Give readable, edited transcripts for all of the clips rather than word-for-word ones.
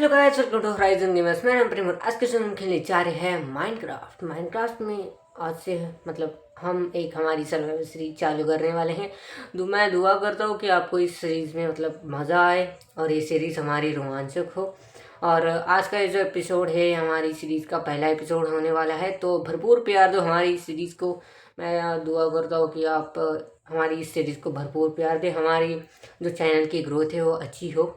Hello guys, welcome to Horizon Gamers. मैं नाम प्रेम। आज के समय हम खेलने जा रहे हैं माइनक्राफ्ट। माइनक्राफ्ट में आज से हम एक हमारी सर्वाइवल सीरीज चालू करने वाले हैं। मैं दुआ करता हूँ कि आपको इस सीरीज़ में मज़ा आए और ये सीरीज़ हमारी रोमांचक हो। और आज का ये जो एपिसोड है हमारी सीरीज़ का पहला एपिसोड होने वाला है, तो भरपूर प्यार दो हमारी इस सीरीज़ को। मैं दुआ करता हूँ कि आप हमारी इस सीरीज़ को भरपूर प्यार दें, हमारी जो चैनल की ग्रोथ है वो अच्छी हो।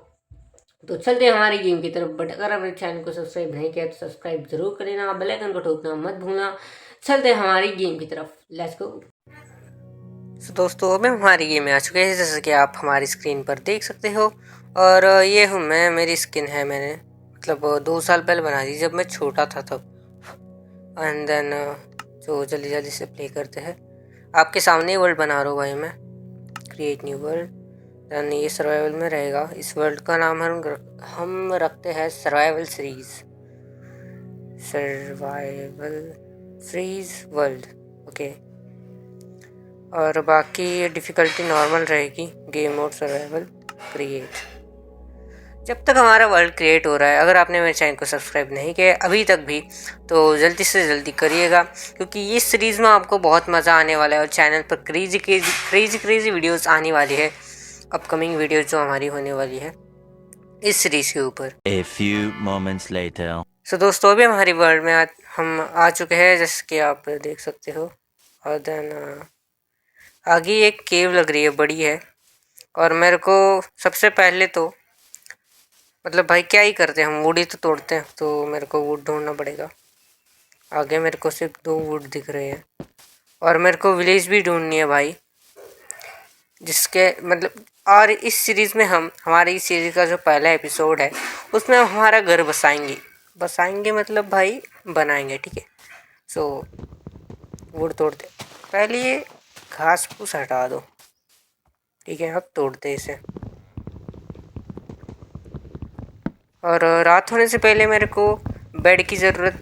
तो चलते हैं हमारी गेम की तरफ। बट अगर आप चैनल को सब्सक्राइब नहीं किया तो सब्सक्राइब जरूर कर लेना, बेल आइकन को ठोकना मत भूलना। चलते हैं हमारी गेम की तरफ, लेट्स गो। तो दोस्तों अब हम हमारी गेम में आ चुके हैं, जैसे कि आप हमारी स्क्रीन पर देख सकते हो। और ये हूँ मैं, मेरी स्किन है, मैंने 2 साल पहले बना दी जब मैं छोटा था तब। एंड देन जो जल्दी जल्दी से प्ले करते हैं, आपके सामने वर्ल्ड बना रहा हूँ भाई मैं। Create new world. ये सर्वाइवल में रहेगा। इस वर्ल्ड का नाम हम रखते हैं survival series. Survival series world, okay. और बाकी डिफ़िकल्टी नॉर्मल रहेगी। Game mode survival create. जब तक हमारा वर्ल्ड क्रिएट हो रहा है, अगर आपने मेरे चैनल को सब्सक्राइब नहीं किया अभी तक भी, तो जल्दी से जल्दी करिएगा, क्योंकि इस सीरीज़ में आपको बहुत मज़ा आने वाला है और चैनल पर crazy crazy crazy crazy videos आने वाली है। अपकमिंग वीडियोस जो हमारी होने वाली है इस सीरीज के ऊपर। A few moments later. सो दोस्तों अभी हमारी वर्ल्ड में हम आ चुके हैं, जैसे कि आप देख सकते हो। और देन आगे एक केव लग रही है, बड़ी है। और मेरे को सबसे पहले तो भाई क्या ही करते हैं, हम वुड ही तो तोड़ते हैं, तो मेरे को वुड ढूंढना पड़ेगा। आगे मेरे को सिर्फ 2 वुड दिख रहे हैं। और मेरे को विलेज भी ढूंढनी है भाई, जिसके और इस सीरीज़ में हमारी इस सीरीज़ का जो पहला एपिसोड है उसमें हम हमारा घर बसाएंगे भाई बनाएंगे, ठीक है। सो वुड तोड़ते, पहले ये घास फूस हटा दो, ठीक है। अब तोड़ते इसे। और रात होने से पहले मेरे को बेड की ज़रूरत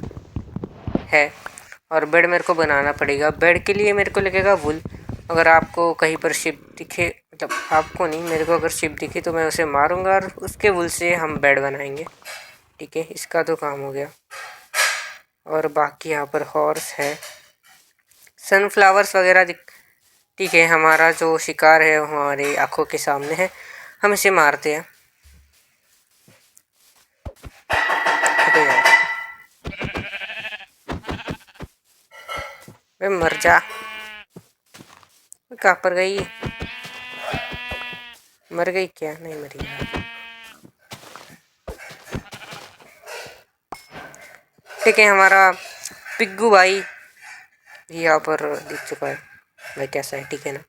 है, और बेड मेरे को बनाना पड़ेगा। बेड के लिए मेरे को लगेगा वुल। अगर आपको कहीं पर शिप दिखे, आपको नहीं, मेरे को अगर शिप दिखे तो मैं उसे मारूंगा और उसके वुल से हम बेड बनाएंगे, ठीक है। इसका तो काम हो गया। और बाकी यहाँ पर हॉर्स है, सनफ्लावर्स वगैरह, ठीक है। हमारा जो शिकार है वो हमारी आंखों के सामने है, हम इसे मारते हैं। अबे यार, वे मर जा। कहाँ पर गई? मर गई क्या? नहीं मरी यार। ठीक है, हमारा पिग्गू भाई यहाँ पर दिख चुका है। भाई कैसा है, ठीक है ना?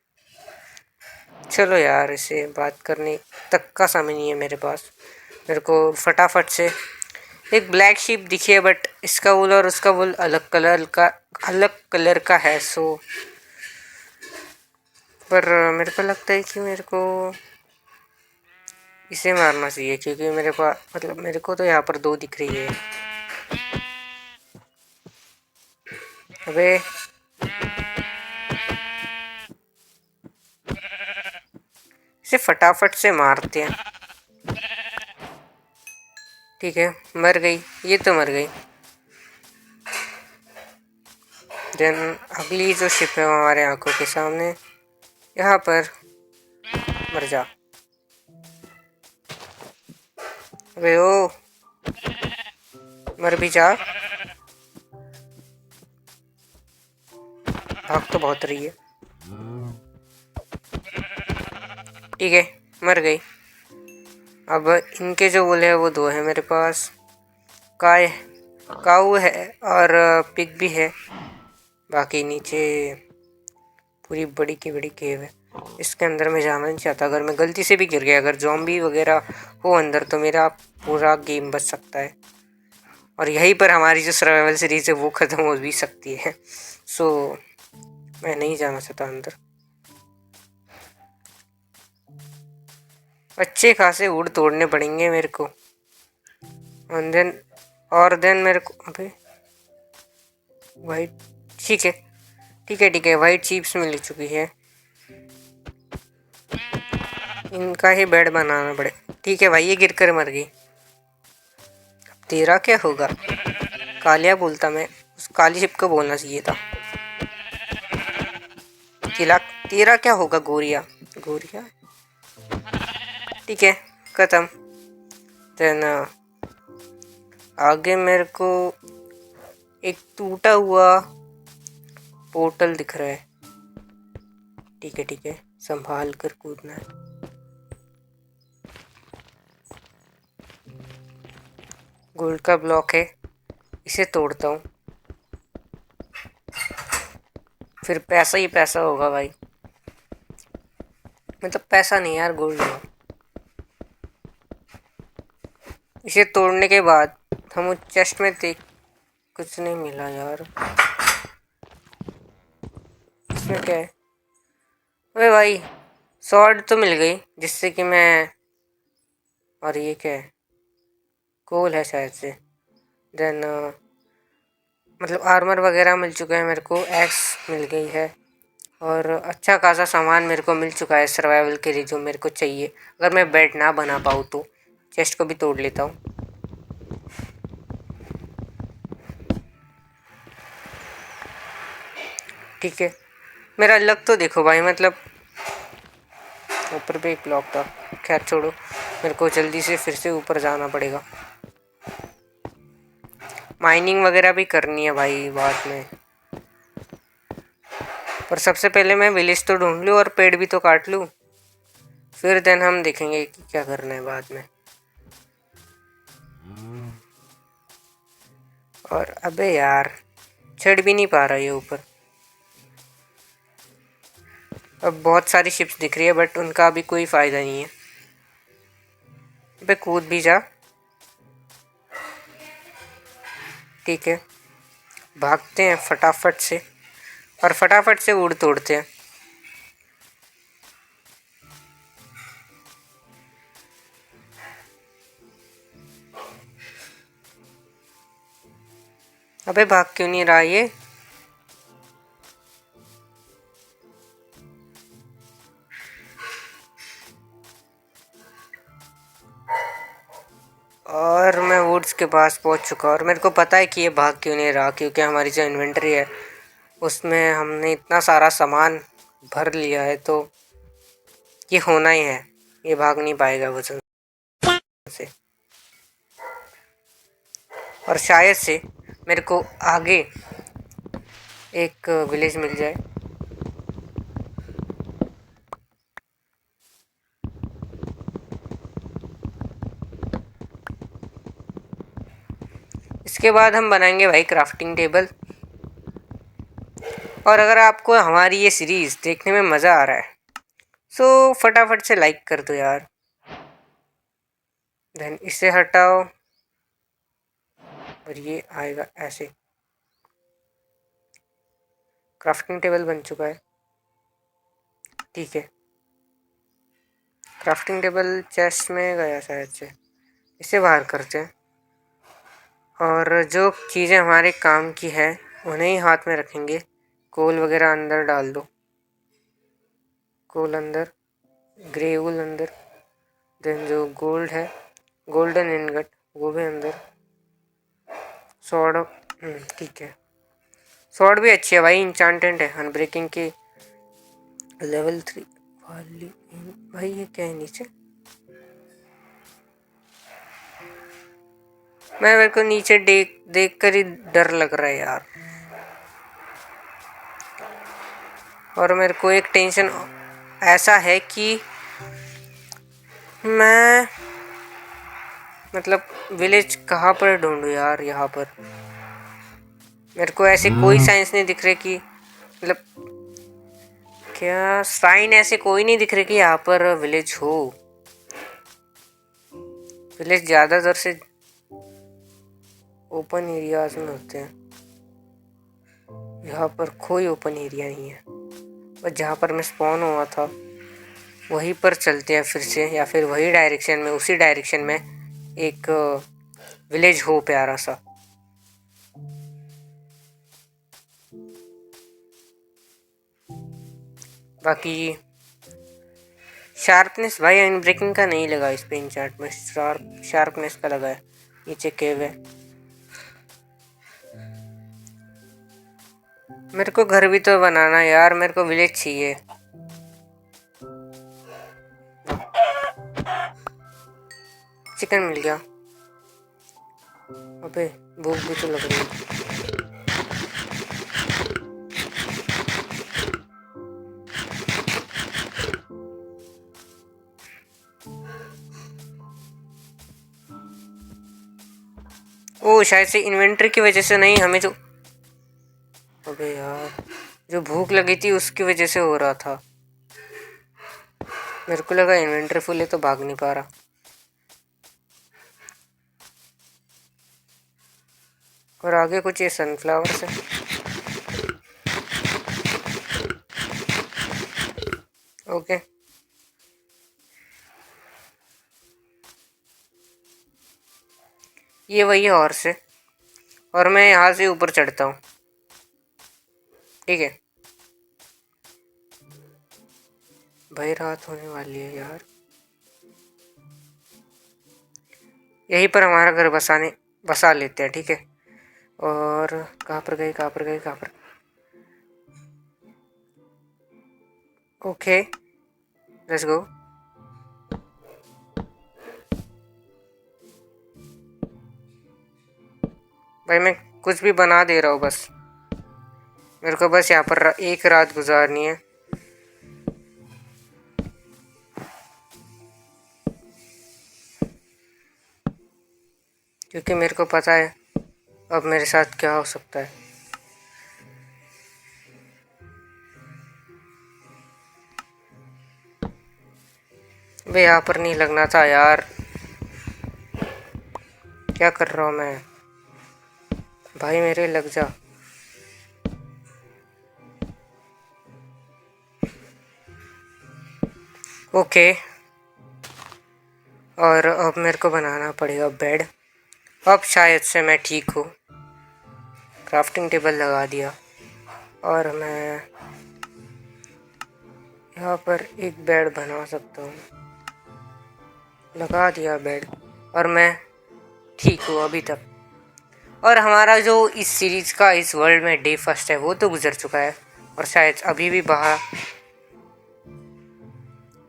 चलो यार, इसे बात करने तक का समय नहीं है मेरे पास। मेरे को फटाफट से एक ब्लैक शीप दिखी है, बट इसका वुल और उसका वुल अलग कलर का है। सो पर मेरे को लगता है कि मेरे को इसे मारना चाहिए, क्योंकि मेरे को तो यहाँ पर 2 दिख रही है। अबे इसे फटाफट से मारते हैं, ठीक है। मर गई, ये तो मर गई। देन अगली जो शिप है वो हमारे आंखों के सामने, यहाँ पर। मर जा। अबे ओ, मर भी जा। भाग तो बहुत रही है, ठीक है। मर गई। अब इनके जो वुल है वो 2 है मेरे पास। काऊ है और पिग भी है। बाकी नीचे पूरी बड़ी की बड़ी केव है, इसके अंदर मैं जाना नहीं चाहता। अगर मैं गलती से भी गिर गया, अगर ज़ॉम्बी वगैरह हो अंदर, तो मेरा पूरा गेम बच सकता है। और यहीं पर हमारी जो सर्वाइवल सीरीज़ है वो ख़त्म हो भी सकती है। सो मैं नहीं जाना चाहता अंदर। अच्छे खासे वुड तोड़ने पड़ेंगे मेरे को। और देन मेरे को, अबे वाइट, ठीक है ठीक है, वाइट चिप्स मिल चुकी है। इनका ही बेड बनाना पड़े, ठीक है भाई। ये गिर कर मर गई। तेरा क्या होगा? कालिया बोलता मैं, उस काली शिप को बोलना चाहिए था। तेरा क्या होगा गोरिया? गोरिया ठीक है, खत्म। देन आगे मेरे को एक टूटा हुआ पोर्टल दिख रहा है। ठीक है, संभाल कर कूदना है। गोल्ड का ब्लॉक है, इसे तोड़ता हूँ, फिर पैसा ही पैसा होगा भाई। मतलब पैसा नहीं यार, गोल्ड होगा। इसे तोड़ने के बाद हम उस चेस्ट में देख, कुछ नहीं मिला यार। इसमें क्या है? अरे भाई स्वॉर्ड तो मिल गई, जिससे कि मैं, और ये क्या है? कोल है शायद से। देन मतलब आर्मर वगैरह मिल चुका है मेरे को, एक्स मिल गई है, और अच्छा खासा सामान मेरे को मिल चुका है सर्वाइवल के लिए जो मेरे को चाहिए। अगर मैं बेड ना बना पाऊँ तो चेस्ट को भी तोड़ लेता हूँ। ठीक है, मेरा लक तो देखो भाई, मतलब ऊपर पे एक ब्लॉक था। खैर छोड़ो, मेरे को जल्दी से फिर से ऊपर जाना पड़ेगा। माइनिंग वगैरह भी करनी है भाई बाद में, पर सबसे पहले मैं विलेज तो ढूंढ लूँ और पेड़ भी तो काट लूँ, फिर देन हम देखेंगे कि क्या करना है बाद में। और अबे यार चढ़ भी नहीं पा रहा ये ऊपर। अब बहुत सारी शिप्स दिख रही है बट उनका अभी कोई फ़ायदा नहीं है। अबे कूद भी जा। ठीक है, भागते हैं फटाफट से और फटाफट से उड़ तोड़ते हैं। अबे भाग क्यों नहीं रहा ये? और मैं वुड्स के पास पहुंच चुका, और मेरे को पता है कि ये भाग क्यों नहीं रहा, क्योंकि हमारी जो इन्वेंटरी है उसमें हमने इतना सारा सामान भर लिया है, तो ये होना ही है, ये भाग नहीं पाएगा वजन से। और शायद से मेरे को आगे एक विलेज मिल जाए। इसके बाद हम बनाएंगे भाई क्राफ्टिंग टेबल। और अगर आपको हमारी ये सीरीज़ देखने में मज़ा आ रहा है सो फटाफट से लाइक कर दो यार। देन इसे हटाओ और ये आएगा ऐसे। क्राफ्टिंग टेबल बन चुका है। ठीक है, क्राफ्टिंग टेबल चेस्ट में गया शायद से, इसे बाहर करते हैं। और जो चीज़ें हमारे काम की है उन्हें ही हाथ में रखेंगे। कोल वगैरह अंदर डाल दो, कोल अंदर, ग्रे वूल अंदर, देन जो गोल्ड है, गोल्डन इनगट वो भी अंदर। सॉर्ड, ठीक है, सॉर्ड भी अच्छी है भाई, इंचांटेड है, अनब्रेकिंग की लेवल 3 वाली। भाई ये क्या है नीचे? मेरे को नीचे देख कर ही डर लग रहा है यार। और मेरे को एक टेंशन ऐसा है कि मैं मतलब विलेज कहाँ पर ढूंढूं यार। यहाँ पर मेरे को ऐसे कोई साइंस नहीं दिख रहे कि, मतलब क्या साइन ऐसे कोई नहीं दिख रहे कि यहाँ पर विलेज हो। विलेज ज़्यादातर से ओपन एरियाज में होते हैं, यहाँ पर कोई ओपन एरिया नहीं है। बस जहाँ पर मैं स्पॉन हुआ था वहीं पर चलते हैं फिर से, या फिर वही डायरेक्शन में, उसी डायरेक्शन में एक विलेज हो प्यारा सा। बाकी शार्पनेस भाई अनब्रेकिंग का नहीं लगा इस पे, इंचार्ट में शार्पनेस का लगा है। नीचे केव है। मेरे को घर भी तो बनाना यार, मेरे को विलेज चाहिए। चिकन मिल गया। अबे भूख भी तो लग रही है। ओ शायद से इन्वेंटरी की वजह से नहीं, हमें जो, अबे यार जो भूख लगी थी उसकी वजह से हो रहा था। मेरे को लगा इन्वेंटरी फुल है तो भाग नहीं पा रहा। और आगे कुछ ये सनफ्लावर्स है। ओके ये वही हॉर्स है और मैं यहाँ से ऊपर चढ़ता हूँ। ठीक है भाई, रात होने वाली है यार। यहीं पर हमारा घर बसा लेते हैं। ठीक है, और कहाँ पर गए, कहाँ पर गए, कहाँ पर? Okay let's go. भाई मैं कुछ भी बना दे रहा हूँ, बस मेरे को बस यहाँ पर एक रात गुजारनी है। क्योंकि मेरे को पता है अब मेरे साथ क्या हो सकता है। भाई यहाँ पर नहीं लगना था यार, क्या कर रहा हूँ मैं? भाई मेरे लग जा। ओके और अब मेरे को बनाना पड़ेगा बेड। अब शायद से मैं ठीक हूँ। क्राफ्टिंग टेबल लगा दिया और मैं यहाँ पर एक बेड बना सकता हूँ। लगा दिया बेड और मैं ठीक हूँ अभी तक। और हमारा जो इस सीरीज़ का इस वर्ल्ड में डे फर्स्ट है वो तो गुजर चुका है और शायद अभी भी बाहर।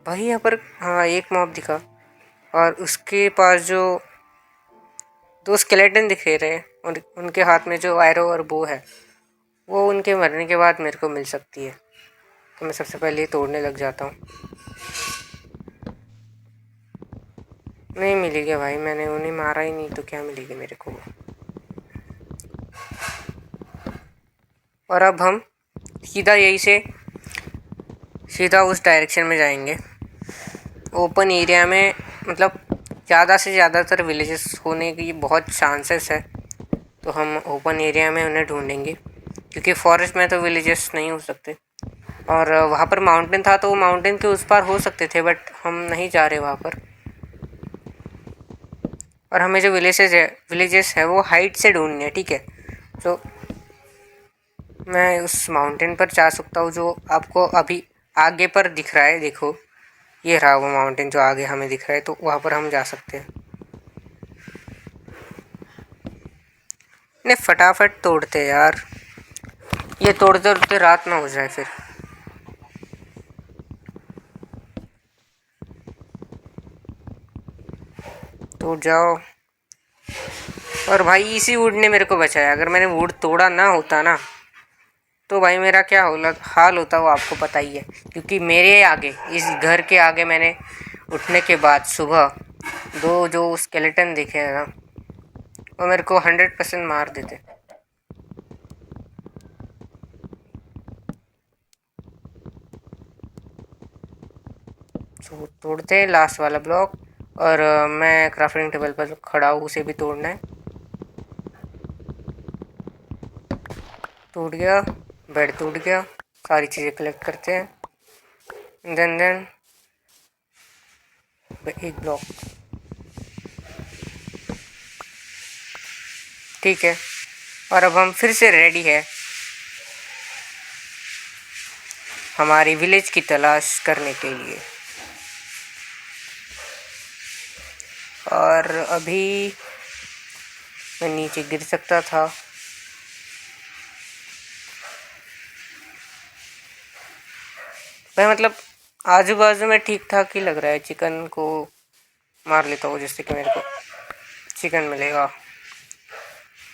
भाई यहाँ पर हाँ एक मॉब दिखा और उसके पास जो दो स्केलेटन दिख रहे हैं और उनके हाथ में जो एरो और बो है वो उनके मरने के बाद मेरे को मिल सकती है। तो मैं सबसे पहले तोड़ने लग जाता हूँ। नहीं मिलेगी भाई, मैंने उन्हें मारा ही नहीं तो क्या मिलेगी मेरे को। और अब हम सीधा यहीं से सीधा उस डायरेक्शन में जाएंगे। ओपन एरिया में मतलब ज़्यादा से ज़्यादातर विलेजेस होने की बहुत चांसेस है, तो हम ओपन एरिया में उन्हें ढूंढेंगे क्योंकि फॉरेस्ट में तो विलेजेस नहीं हो सकते। और वहाँ पर माउंटेन था तो वो माउंटेन के उस पार हो सकते थे, बट हम नहीं जा रहे वहाँ पर। और हमें जो विलेजेस है वो हाइट से ढूंढनी है। ठीक है, तो मैं उस माउंटेन पर जा सकता हूँ जो आपको अभी आगे पर दिख रहा है। देखो ये रहा वो माउंटेन जो आगे हमें दिख रहा है, तो वहाँ पर हम जा सकते हैं। नहीं फटाफट तोड़ते यार, ये तोड़ते तोड़ते रात ना हो जाए फिर। टूट जाओ। और भाई इसी वुड ने मेरे को बचाया। अगर मैंने वुड तोड़ा ना होता ना तो भाई मेरा क्या हाल होता वो आपको पता ही है। क्योंकि मेरे आगे इस घर के आगे मैंने उठने के बाद सुबह दो जो स्केलेटन दिखे ना वो मेरे को 100% मार देते। तो तोड़ते हैं लास्ट वाला ब्लॉक और मैं क्राफ्टिंग टेबल पर खड़ा हूँ, उसे भी तोड़ना है। टूट गया, बेड टूट गया। सारी चीज़ें कलेक्ट करते हैं। देन एक ब्लॉक। ठीक है, और अब हम फिर से रेडी है हमारी विलेज की तलाश करने के लिए। और अभी मैं नीचे गिर सकता था। भाई मतलब आजू बाजू में ठीक ठाक ही लग रहा है। चिकन को मार लेता हूँ जिससे कि मेरे को चिकन मिलेगा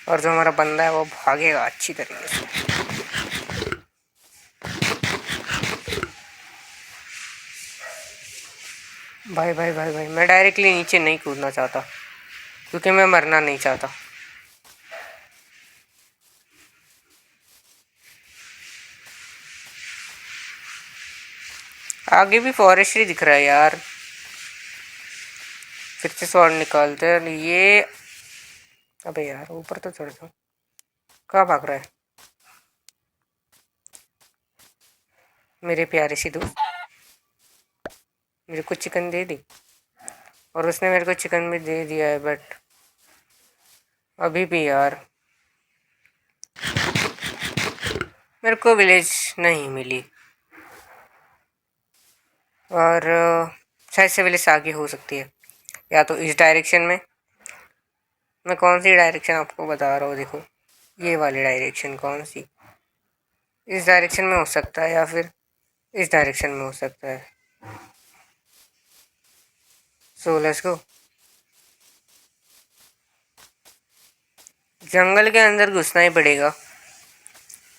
और जो हमारा बंदा है वो भागेगा अच्छी तरीके से। भाई भाई भाई भाई मैं डायरेक्टली नीचे नहीं कूदना चाहता क्योंकि मैं मरना नहीं चाहता। आगे भी फॉरेस्ट्री दिख रहा है यार। फिर से स्वॉर्ड निकालते हैं ये। अबे यार ऊपर तो चढ़ जाओ। कहाँ भाग रहा है मेरे प्यारे सी दोस्त? मेरे को चिकन दे दी और उसने मेरे को चिकन भी दे दिया है, बट अभी भी यार मेरे को विलेज नहीं मिली। और शायद से विलेज आगे हो सकती है या तो इस डायरेक्शन में। मैं कौन सी डायरेक्शन आपको बता रहा हूँ, देखो ये वाली डायरेक्शन। कौन सी? इस डायरेक्शन में हो सकता है या फिर इस डायरेक्शन में हो सकता है। So let's go. जंगल के अंदर घुसना ही पड़ेगा।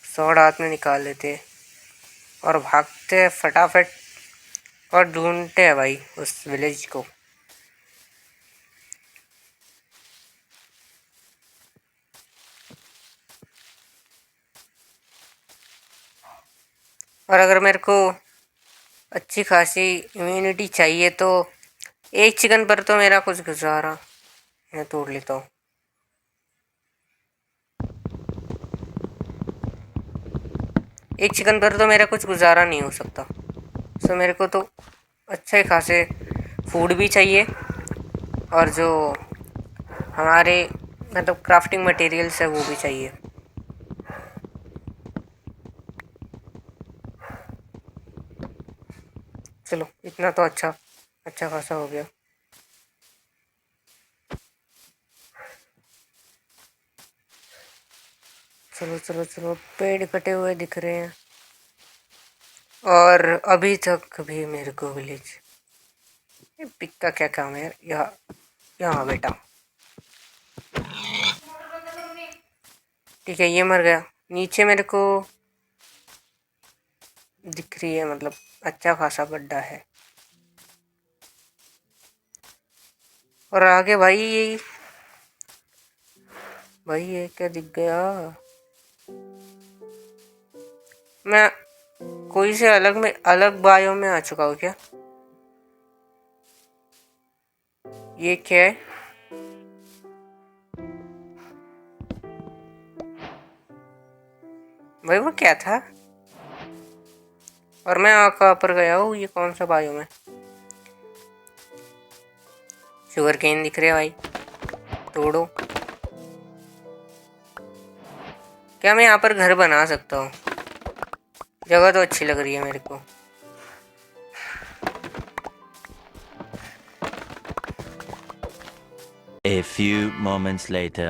स्वॉर्ड हाथ में निकाल लेते और भागते हैं फटाफट और ढूंढते हैं भाई उस विलेज को। और अगर मेरे को अच्छी खासी इम्यूनिटी चाहिए तो एक चिकन पर तो मेरा कुछ गुजारा। मैं तोड़ लेता हूँ। एक चिकन पर तो मेरा कुछ गुजारा नहीं हो सकता। सो मेरे को तो अच्छे खासे फूड भी चाहिए और जो हमारे मतलब क्राफ्टिंग मटेरियल्स है वो भी चाहिए। चलो इतना तो अच्छा खासा हो गया। चलो चलो चलो, पेड़ कटे हुए दिख रहे हैं और अभी तक भी मेरे को विलेज। ये पिक का क्या काम है यार? यहाँ यहाँ बेटा। ठीक है ये मर गया। नीचे मेरे को दिख रही है मतलब अच्छा खासा गड्ढा है। और आगे भाई ये क्या दिख गया? मैं कोई से अलग बायो में आ चुका हूँ क्या? ये क्या है? भाई वो क्या था? और मैं कहाँ पर गया हूँ? ये कौन सा बायो में? शुगर केन दिख रहे हैं भाई, तोड़ो। क्या मैं यहाँ पर घर बना सकता हूँ? जगह तो अच्छी लग रही है मेरे को। A few moments later.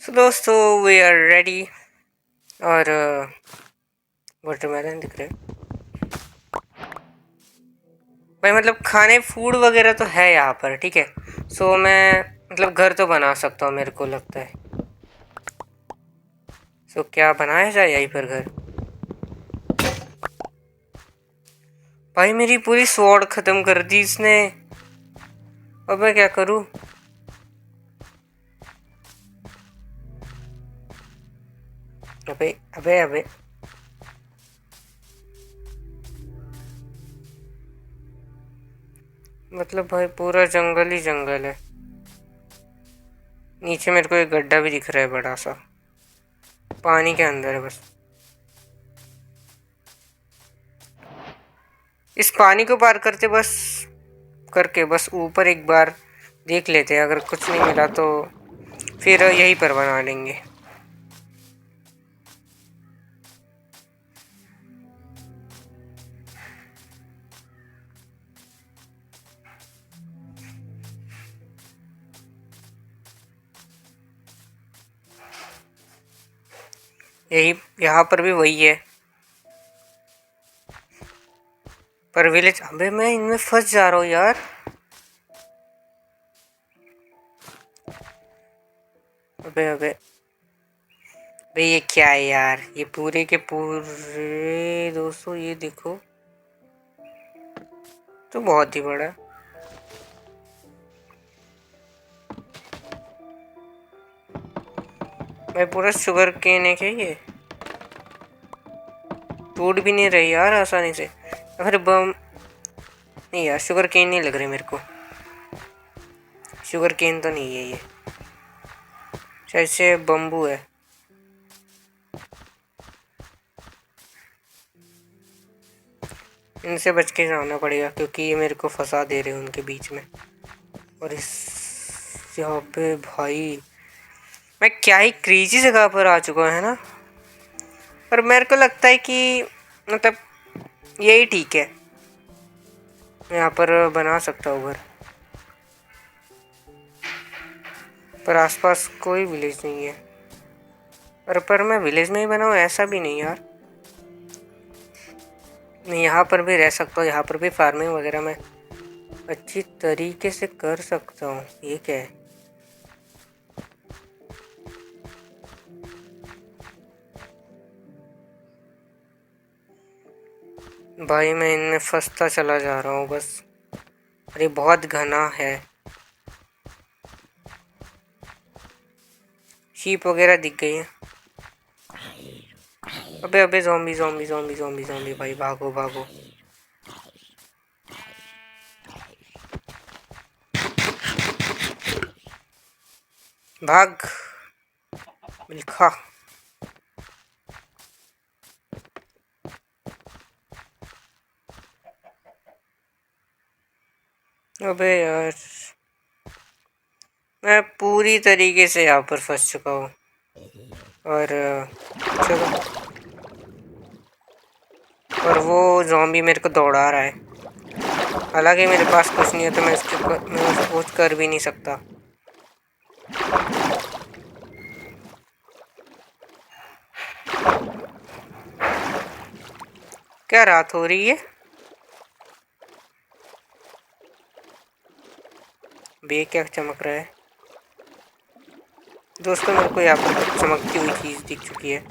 सो दोस्तों वी आर रेडी। और वाटरमेलन दिख रहे भाई। मतलब खाने फूड वगैरह तो है यहाँ पर, ठीक है। सो मैं मतलब घर तो बना सकता हूँ मेरे को लगता है। सो क्या बनाया जाए यहीं पर घर? भाई मेरी पूरी स्वॉर्ड खत्म कर दी इसने। अब मैं क्या करूँ? अबे अबे अबे। मतलब भाई पूरा जंगल ही जंगल है। नीचे मेरे को एक गड्ढा भी दिख रहा है बड़ा सा, पानी के अंदर है बस। इस पानी को पार करके बस ऊपर एक बार देख लेते हैं। अगर कुछ नहीं मिला तो फिर यहीं पर बना लेंगे। यही यहाँ पर भी वही है। पर विलेज, अबे मैं इनमें फंस जा रहा हूँ यार। अबे अबे अबे ये क्या है यार, ये पूरे के पूरे दोस्तों ये देखो तो बहुत ही बड़ा है। मैं पूरा शुगर केन है क्या ये? टूट भी नहीं रही यार आसानी से। फिर बम नहीं यार, शुगर केन नहीं लग रही मेरे को। शुगर केन तो नहीं है ये, शायद से बम्बू है। इनसे बच के जाना पड़ेगा क्योंकि ये मेरे को फंसा दे रहे हैं उनके बीच में। और इस यहाँ पे भाई मैं क्या ही क्रेजी जगह पर आ चुका है ना। पर मेरे को लगता है कि मतलब यही ठीक है, मैं यहाँ पर बना सकता हूँ घर। पर आसपास कोई विलेज नहीं है। पर मैं विलेज में ही बनाऊँ ऐसा भी नहीं यार। मैं यहाँ पर भी रह सकता हूँ, यहाँ पर भी फार्मिंग वगैरह मैं अच्छी तरीके से कर सकता हूँ। ये क्या है? भाई मैं इनमें फंसता चला जा रहा हूँ बस। अरे बहुत घना है। शीप वगैरह दिख गई है। अबे अबे zombie zombie zombie zombie zombie भाई भागो भागो। भाग मिल्खा। अबे यार मैं पूरी तरीके से यहाँ पर फंस चुका हूँ। और चलो, और वो ज़ॉम्बी मेरे को दौड़ा रहा है। हालांकि मेरे पास कुछ नहीं है तो मैं उसको कुछ कर भी नहीं सकता। क्या रात हो रही है? बे क्या चमक रहा है दोस्तों? मेरे को यहाँ पर कुछ चमकती हुई चीज़ दिख चुकी है।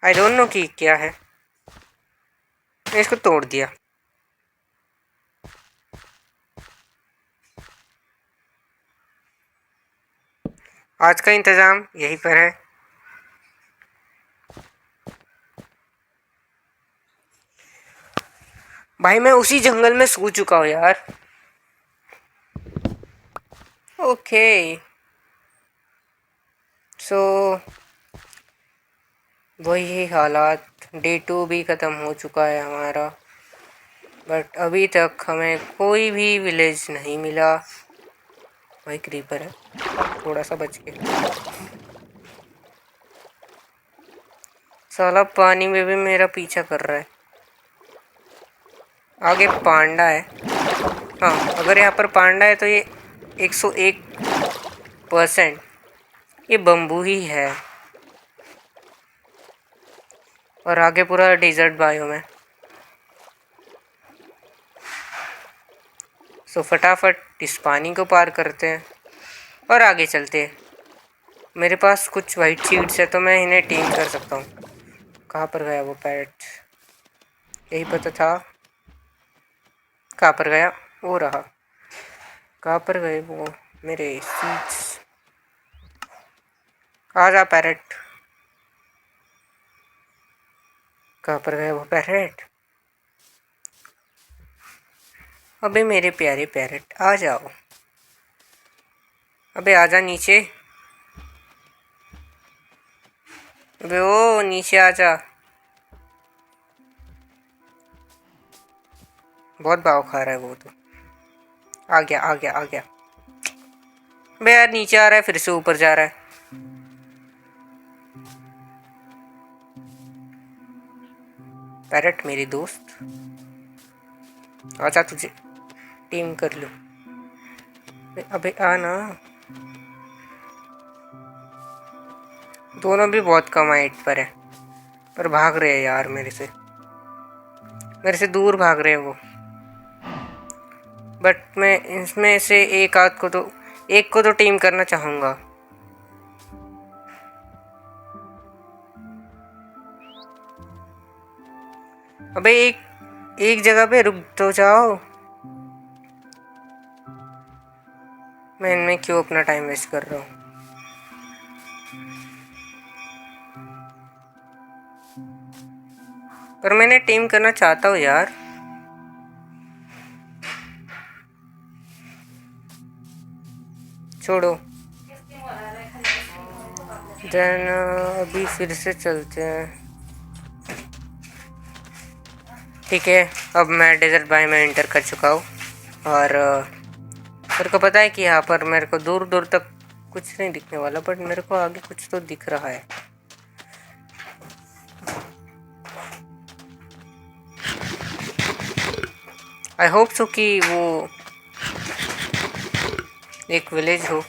आई डोंट नो कि क्या है। मैं इसको तोड़ दिया। आज का इंतज़ाम यहीं पर है। भाई मैं उसी जंगल में सो चुका हूँ यार। ओके सो वही हालात। डे 2 भी ख़त्म हो चुका है हमारा, बट अभी तक हमें कोई भी विलेज नहीं मिला। भाई क्रीपर है, थोड़ा सा बच के। साला पानी में भी मेरा पीछा कर रहा है। आगे पांडा है। हाँ अगर यहाँ पर पांडा है तो ये 101% ये बम्बू ही है। और आगे पूरा डेजर्ट बायोम है। सो फटाफट इस पानी को पार करते हैं और आगे चलते हैं। मेरे पास कुछ वाइट सीड्स है तो मैं इन्हें टीम कर सकता हूँ। कहाँ पर गया वो पैरेट? यही पता था। कहाँ पर गया? वो रहा। कहाँ पर गए वो मेरे सीड्स? आ जा पैरेट। कहाँ पर गया वो पैरेट? अबे मेरे प्यारे पैरेट आ जाओ। अबे आजा नीचे। अबे ओ नीचे आजा। बहुत भाव खा रहा है वो तो। आ गया आ गया आ गया। अबे यार नीचे आ रहा है फिर से ऊपर जा रहा है। पैरेट मेरे दोस्त आजा, तुझे टीम कर लो। अबे आना। दोनों भी बहुत कम हाइट पर है, पर भाग रहे हैं यार मेरे से दूर भाग रहे हैं वो। बट मैं इसमें से एक को तो टीम करना चाहूँगा। अबे एक जगह पे रुक तो जाओ। मैं इनमें क्यों अपना टाइम वेस्ट कर रहा हूँ। पर मैंने टीम करना चाहता हूँ यार। छोड़ो। देन अभी फिर से चलते हैं। ठीक है, अब मैं डेजर्ट बाय में एंटर कर चुका हूँ और मेरे को पता है कि यहाँ पर मेरे को दूर दूर तक कुछ नहीं दिखने वाला, बट मेरे को आगे कुछ तो दिख रहा है। आई होप सो कि वो एक विलेज हो।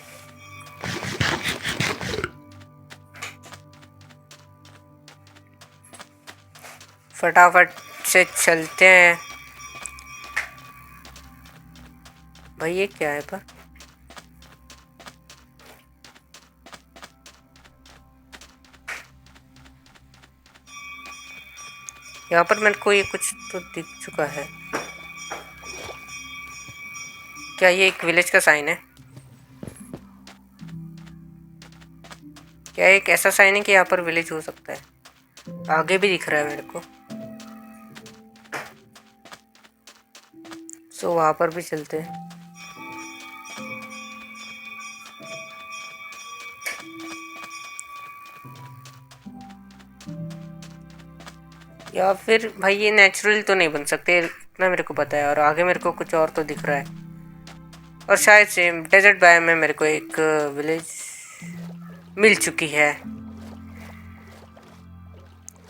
फटाफट से चलते हैं। भाई ये क्या है पर? यहाँ पर मेरे को ये कुछ तो दिख चुका है। क्या ये एक विलेज का साइन है? क्या एक ऐसा साइन है कि यहाँ पर विलेज हो सकता है? आगे भी दिख रहा है मेरे को। सो वहाँ पर भी चलते हैं। या फिर भाई ये नेचुरल तो नहीं बन सकते, इतना मेरे को पता है। और आगे मेरे को कुछ और तो दिख रहा है। और शायद से डेजर्ट बायो में मेरे को एक विलेज मिल चुकी है।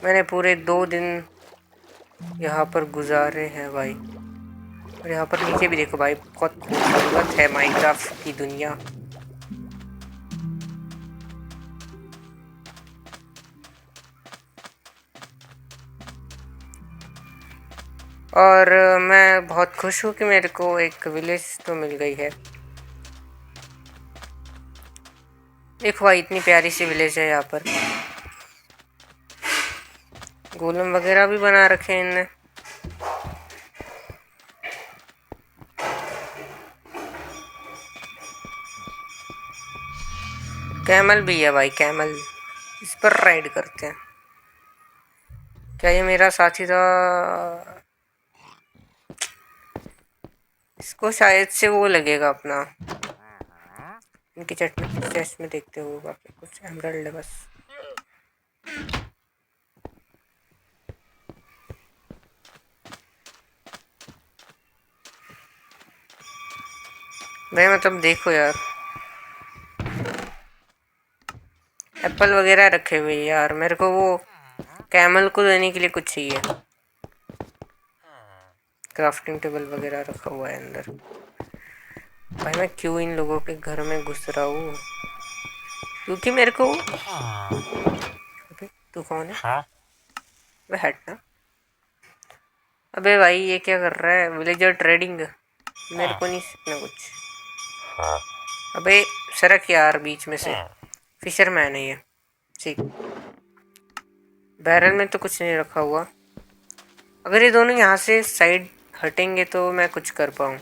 मैंने पूरे 2 दिन यहाँ पर गुजारे हैं भाई। और यहाँ पर नीचे भी देखो भाई, बहुत खूबसूरत है माइनक्राफ्ट की दुनिया। और मैं बहुत खुश हूँ कि मेरे को एक विलेज तो मिल गई है। देखो भाई, इतनी प्यारी सी विलेज है यहाँ पर। गोलम वगैरह भी बना रखे हैं इनने। कैमल भी है भाई, कैमल। इस पर राइड करते हैं। क्या ये मेरा साथी था? इसको शायद से वो लगेगा अपना। इनकी चेस्ट में देखते हुए बाकी कुछ एमरल्ड है बस। भाई मतलब देखो यार, एप्पल वगैरह रखे हुए यार। मेरे को वो कैमल को देने के लिए कुछ चाहिए। क्राफ्टिंग टेबल वगैरह रखा हुआ है अंदर। भाई मैं क्यों इन लोगों के घर में घुस रहा हूँ? क्योंकि मेरे को तू कौन है? हाँ? वह हटना। अबे भाई ये क्या कर रहा है? Villager trading. मेरे को नहीं सीखना कुछ। अबे सरक यार बीच में से। फिशरमैन है ये। सीख। बैरल में तो कुछ नहीं रखा हुआ। अगर ये दोनों यहाँ से साइड हटेंगे तो मैं कुछ कर पाऊँ।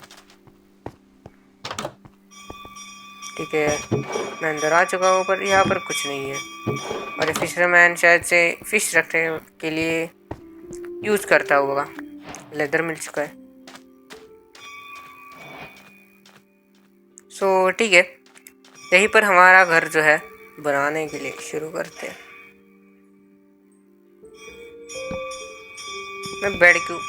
ठीक है, मैं अंदर आ चुका हूँ, पर यहाँ पर कुछ नहीं है। और ये फिशरमैन शायद से फिश रखने के लिए यूज़ करता होगा। लेदर मिल चुका है। सो ठीक है, यहीं पर हमारा घर जो है बनाने के लिए शुरू करते हैं। मैं बेड क्यों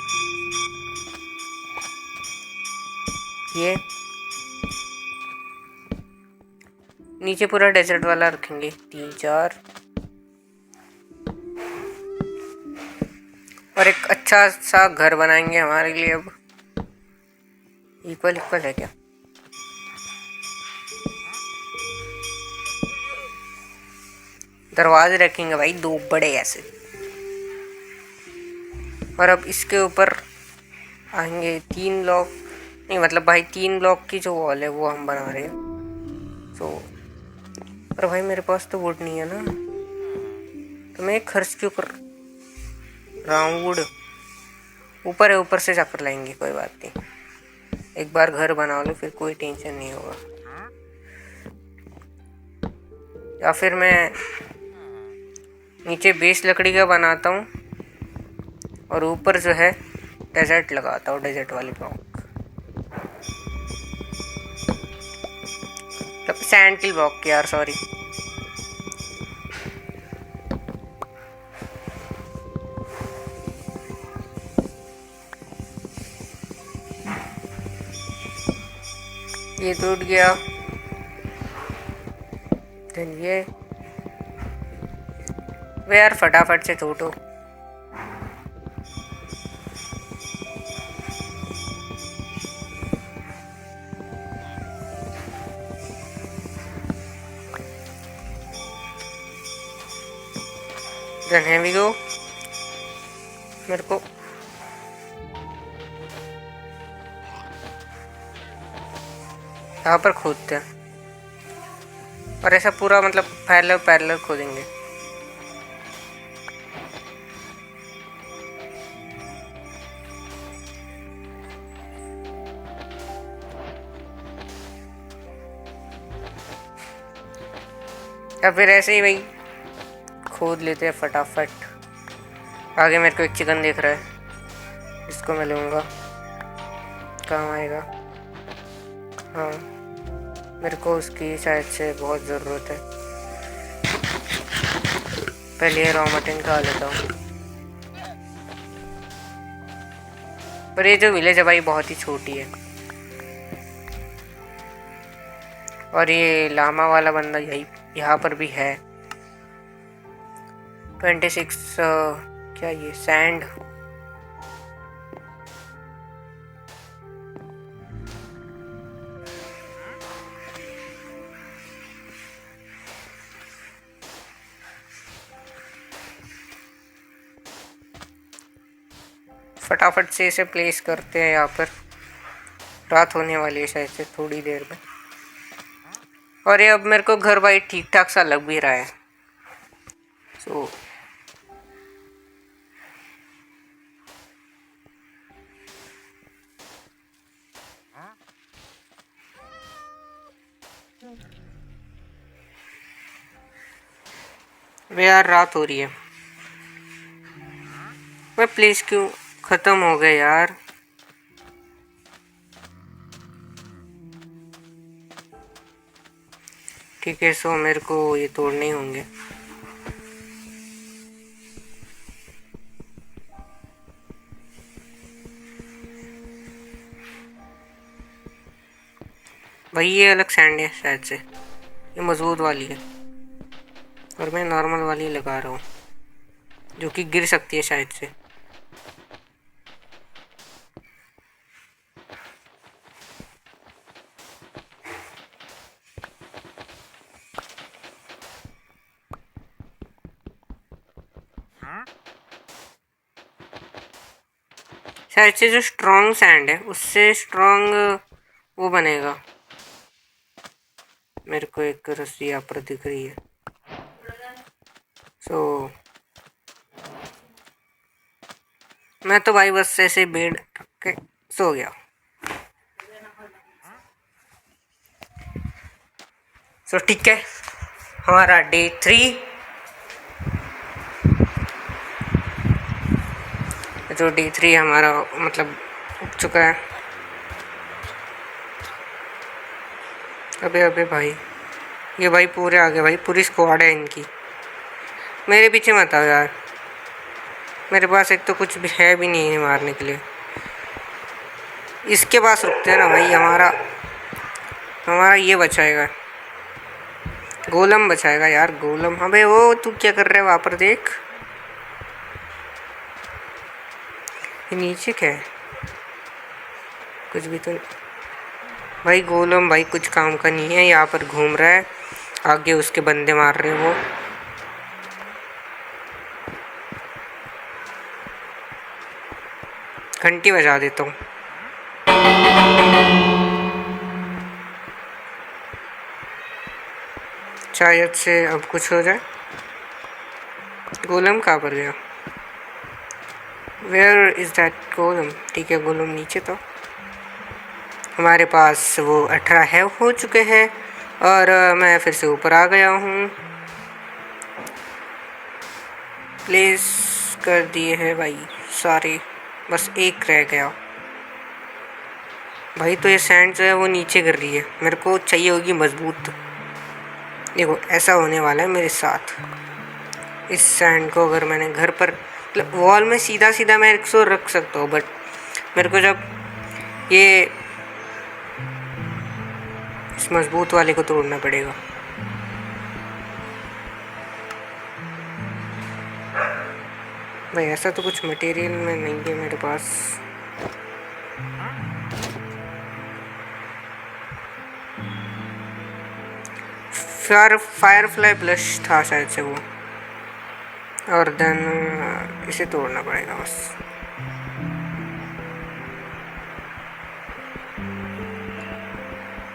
ये नीचे पूरा डेजर्ट वाला रखेंगे 3 4 और एक अच्छा सा घर बनाएंगे हमारे लिए। अब इक्वल है क्या? दरवाजे रखेंगे भाई 2 बड़े ऐसे। और अब इसके ऊपर आएंगे 3 ब्लॉक, नहीं मतलब भाई 3 ब्लॉक की जो वॉल है वो हम बना रहे हैं। तो पर भाई मेरे पास तो वुड नहीं है ना, तो मैं खर्च क्यों कर रहा हूँ। वुड ऊपर है, ऊपर से जाकर लाएंगे, कोई बात नहीं। एक बार घर बना लो फिर कोई टेंशन नहीं होगा। या फिर मैं नीचे बेस लकड़ी का बनाता हूँ और ऊपर जो है डेजर्ट लगाता हूँ, डेजर्ट वाली ब्लॉक, मतलब सैंड ब्लॉक की यार, सॉरी। ये टूट गया, देन ये वे यार फटाफट से टूटो। Then here we go। मेरे को यहाँ पर खोदते हैं और ऐसा पूरा मतलब पैरेलल पैरेलल खोदेंगे। या फिर ऐसे ही भाई खोद लेते हैं फटाफट। आगे मेरे को एक चिकन दिख रहा है, इसको मैं लूँगा, काम आएगा। हाँ मेरे को उसकी शायद से बहुत ज़रूरत है। पहले ये रॉ मटेरियल खा लेता हूँ। पर ये जो विलेज है भाई बहुत ही छोटी है, और ये लामा वाला बंदा यही यहाँ पर भी है। 26 क्या ये सैंड, फटाफट से इसे प्लेस करते हैं यहाँ पर। रात होने वाली है शायद से थोड़ी देर में, और ये अब मेरे को घर भाई ठीक ठाक सा लग भी रहा है। सो वे यार रात हो रही है, मैं प्लीज क्यों खत्म हो गए यार। ठीक है, सो मेरे को ये तोड़ने होंगे। भाई ये अलग सैंड है शायद से, ये मजबूत वाली है और मैं नॉर्मल वाली लगा रहा हूँ जो कि गिर सकती है शायद से। शायद से जो स्ट्रॉन्ग सैंड है उससे स्ट्रॉन्ग वो बनेगा। मेरे को एक रस्सी यहाँ पर दिख रही है, सो मैं तो भाई बस ऐसे बेड रख के सो गया। सो ठीक है, हमारा डे 3 जो डे 3 हमारा मतलब उठ चुका है। अबे अबे भाई, ये भाई पूरे आ गए भाई, पूरी स्क्वाड है इनकी। मेरे पीछे मत आओ यार, मेरे पास एक तो कुछ भी है भी नहीं है मारने के लिए। इसके पास रुकते हैं ना भाई, हमारा हमारा ये बचाएगा, गोलम बचाएगा यार, गोलम। अबे वो तू क्या कर रहा है वहाँ पर, देख ये नीचे क्या है, कुछ भी तो भाई। गोलम भाई कुछ काम का नहीं है, यहाँ पर घूम रहा है, आगे उसके बंदे मार रहे हैं वो। घंटी बजा देता हूँ। शायद से अब कुछ हो जाए। गोलम कहाँ पर गया? Where is that Gollum? ठीक है, गोलम नीचे तो हमारे पास वो 18 है हो चुके हैं और मैं फिर से ऊपर आ गया हूँ। प्लेस कर दिए हैं भाई सारे, बस एक रह गया भाई। तो ये सैंड जो है वो नीचे गिर रही है, मेरे को चाहिए होगी मजबूत। देखो ऐसा होने वाला है मेरे साथ। इस सैंड को अगर मैंने घर पर मतलब वॉल में सीधा सीधा मैं इसको रख सकता हूँ, बट मेरे को जब ये इस मजबूत वाले को तोड़ना पड़ेगा। भाई ऐसा तो कुछ मटेरियल में नहीं है मेरे पास। फायरफ्लाई ब्लश था शायद से वो, और देन इसे तोड़ना पड़ेगा बस।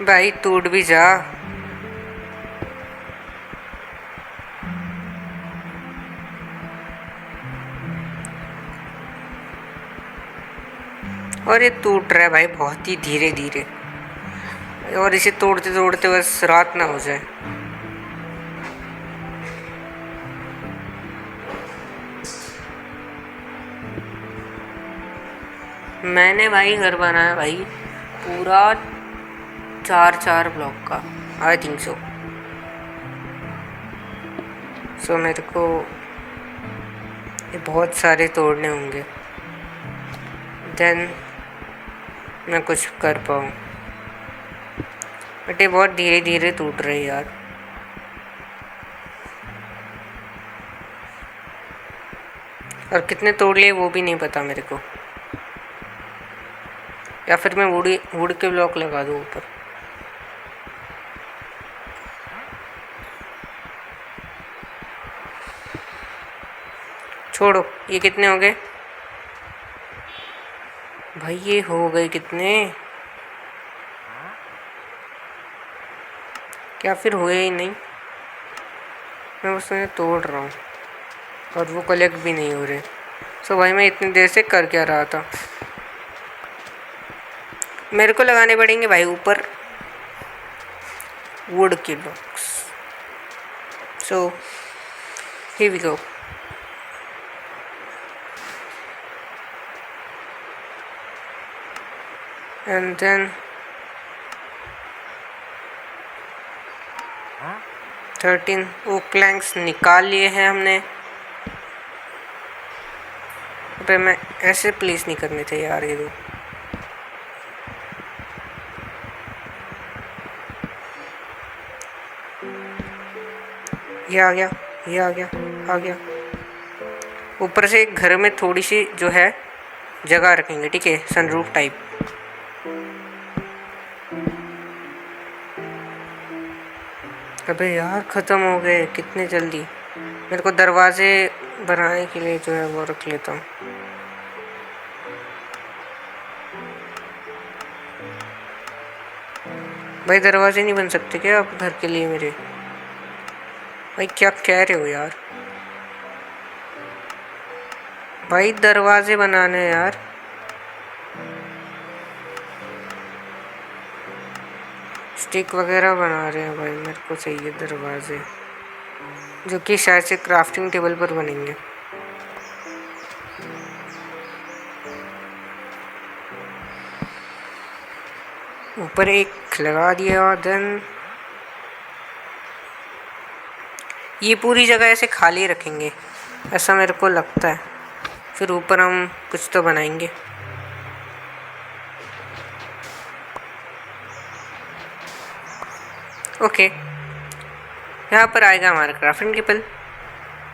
भाई टूट भी जा। और ये टूट रहा है भाई बहुत ही धीरे धीरे, और इसे तोड़ते तोड़ते बस रात ना हो जाए। मैंने भाई घर बनाया भाई पूरा 4 ब्लॉक का, आई थिंक सो मेरे को ये बहुत सारे तोड़ने होंगे, देन मैं कुछ कर पाऊँ। बट ये बहुत धीरे धीरे टूट रहे यार। और कितने तोड़ लिए वो भी नहीं पता मेरे को, या फिर मैं वुड के ब्लॉक लगा दूँ ऊपर। छोड़ो, ये कितने हो गए भाई? ये हो गए कितने? क्या फिर हुए ही नहीं? मैं बस उन्हें तोड़ रहा हूँ और वो कलेक्ट भी नहीं हो रहे। सो भाई मैं इतनी देर से कर क्या रहा था? मेरे को लगाने पड़ेंगे भाई ऊपर वुड के blocks. So here we go. And then 13 oak planks निकाल लिए हैं हमने। अबे मैं ऐसे प्लेस नहीं करने थे यार ये दो। ये आ गया, ये आ गया, आ गया। ऊपर से एक घर में थोड़ी सी जो है जगह रखेंगे, ठीक है, सनरूफ टाइप। अबे यार ख़त्म हो गए कितने जल्दी। मेरे को दरवाजे बनाने के लिए जो है वो रख लेता हूँ। भाई दरवाजे नहीं बन सकते क्या आप घर के लिए मेरे? भाई क्या कह रहे हो यार? भाई दरवाजे बनाने हैं यार। स्टिक वगैरह बना रहे हैं भाई, मेरे को चाहिए दरवाजे, जो कि शायद से क्राफ्टिंग टेबल पर बनेंगे। ऊपर एक लगा दिया, देन ये पूरी जगह ऐसे खाली रखेंगे ऐसा मेरे को लगता है। फिर ऊपर हम कुछ तो बनाएंगे। ओके, यहाँ पर आएगा हमारा क्राफ्टिंग टेबल,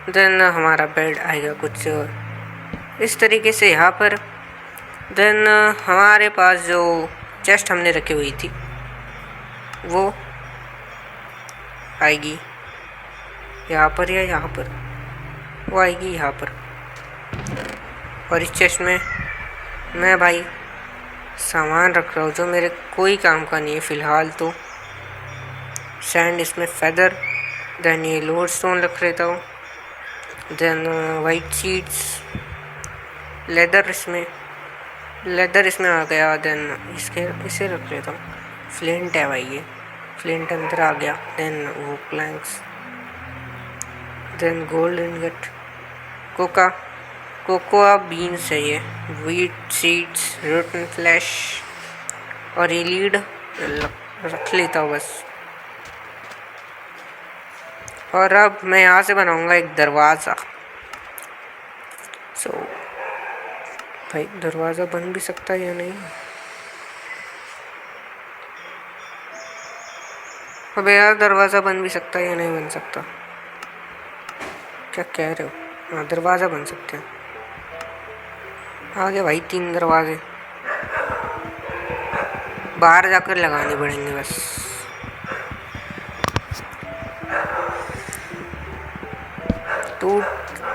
देन हमारा बेड आएगा कुछ इस तरीके से यहाँ पर। देन हमारे पास जो चेस्ट हमने रखी हुई थी वो आएगी यहाँ पर, या यहाँ पर वो आएगी यहाँ पर। और इस चेस्ट में मैं भाई सामान रख रहा हूँ जो मेरे कोई काम का नहीं है फ़िलहाल तो। सैंड, इसमें फेदर, देन ये लोड स्टोन रख लेता हूँ, देन वाइट सीड्स, लेदर इसमें आ गया, देन इसे रख लेता हूँ। फ्लिंट है भाई, ये फ्लिंट अंदर आ गया, देन वो planks, then gold ingot, cocoa beans है ये, व्हीट सीड्स, रोटन फ्लैश और ये लीड रख लेता हूँ बस। और अब मैं यहाँ से बनाऊँगा एक दरवाज़ा। सो भाई दरवाज़ा बन भी सकता है या नहीं? अबे यार दरवाज़ा बन भी सकता है या नहीं बन सकता? क्या कह रहे हो? हाँ दरवाज़ा बन सकते हैं। आगे भाई 3 दरवाजे बाहर जाकर लगाने पड़ेंगे बस। टूट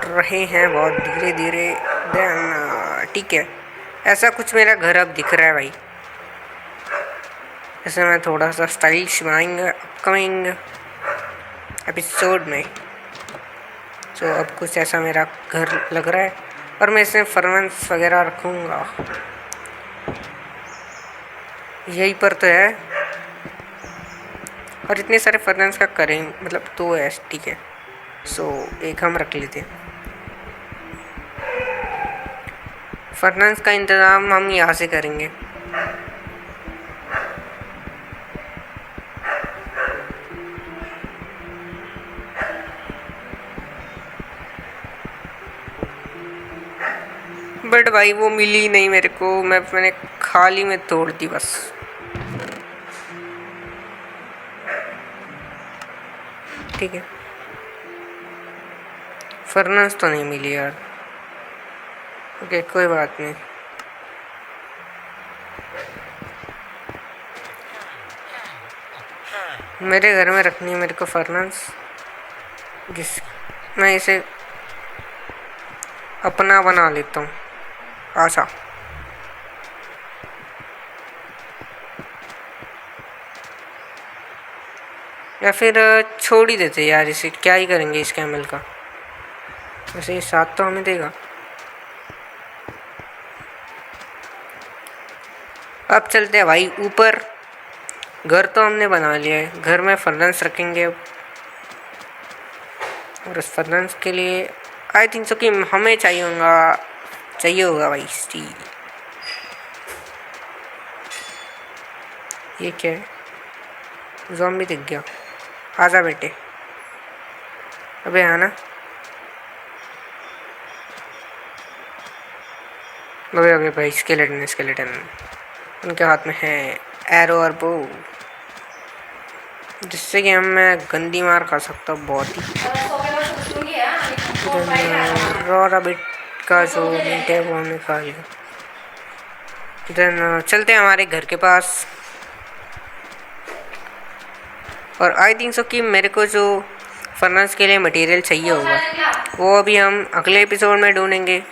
रहे हैं बहुत धीरे धीरे। देन ठीक है, ऐसा कुछ मेरा घर अब दिख रहा है भाई। ऐसे मैं थोड़ा सा स्टाइलिश बनाएंगे अपकमिंग एपिसोड में। तो अब कुछ ऐसा मेरा घर लग रहा है और मैं इसमें फर्नेस वगैरह रखूँगा। यहीं पर तो है, और इतने सारे फर्नेस का करें मतलब तो है, ठीक है। सो एक हम रख लेते हैं। फर्नेस का इंतज़ाम हम यहाँ से करेंगे। बट भाई वो मिली नहीं मेरे को, मैंने खाली में तोड़ दी बस। ठीक है, फर्नेस तो नहीं मिली यार। ओके कोई बात नहीं। मेरे घर में रखनी है मेरे को फर्नेस, जिस मैं इसे अपना बना लेता हूँ। आशा या फिर छोड़ ही देते यार इसे, क्या ही करेंगे इस कैमल का। वैसे ये साथ तो हमें देगा। अब चलते हैं भाई ऊपर। घर तो हमने बना लिया है, घर में फर्नेस रखेंगे अब। और उस फर्नेस के लिए आई थिंक सो कि हमें चाहिए होगा भाई स्टील। ये क्या है? ज़ॉम्बी दिख गया, आजा बेटे। अबे आना। अबे भाई स्केलेटन उनके हाथ में है एरो और बो, जिससे कि मैं गंदी मार खा सकता हूँ बहुत ही। रॉ रैबिट का जो मीट है वो हमने खा लिया। देन चलते हैं हमारे घर के पास। और आई थिंक सो कि मेरे को जो फर्नेस के लिए मटेरियल चाहिए होगा वो अभी हम अगले एपिसोड में ढूंढेंगे।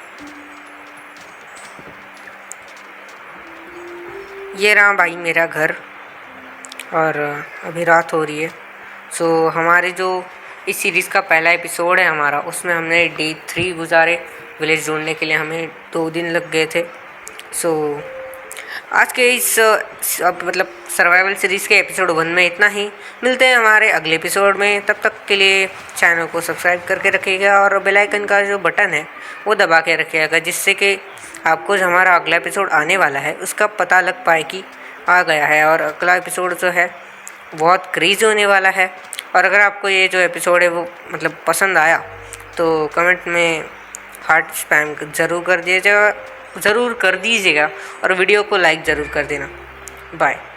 ये रहा भाई मेरा घर, और अभी रात हो रही है। सो हमारे जो इस सीरीज़ का पहला एपिसोड है हमारा, उसमें हमने डे 3 गुजारे। विलेज ढूंढने के लिए हमें 2 दिन लग गए थे। सो आज के इस मतलब सर्वाइवल सीरीज़ के एपिसोड 1 में इतना ही। मिलते हैं हमारे अगले एपिसोड में, तब तक के लिए चैनल को सब्सक्राइब करके रखिएगा और बेल आइकन का जो बटन है वो दबा के रखिएगा, जिससे कि आपको जो हमारा अगला एपिसोड आने वाला है उसका पता लग पाए कि आ गया है। और अगला एपिसोड जो है बहुत क्रेज़ होने वाला है। और अगर आपको ये जो एपिसोड है वो मतलब पसंद आया तो कमेंट में हार्ट स्पैम ज़रूर कर दीजिएगा और वीडियो को लाइक ज़रूर कर देना। बाय।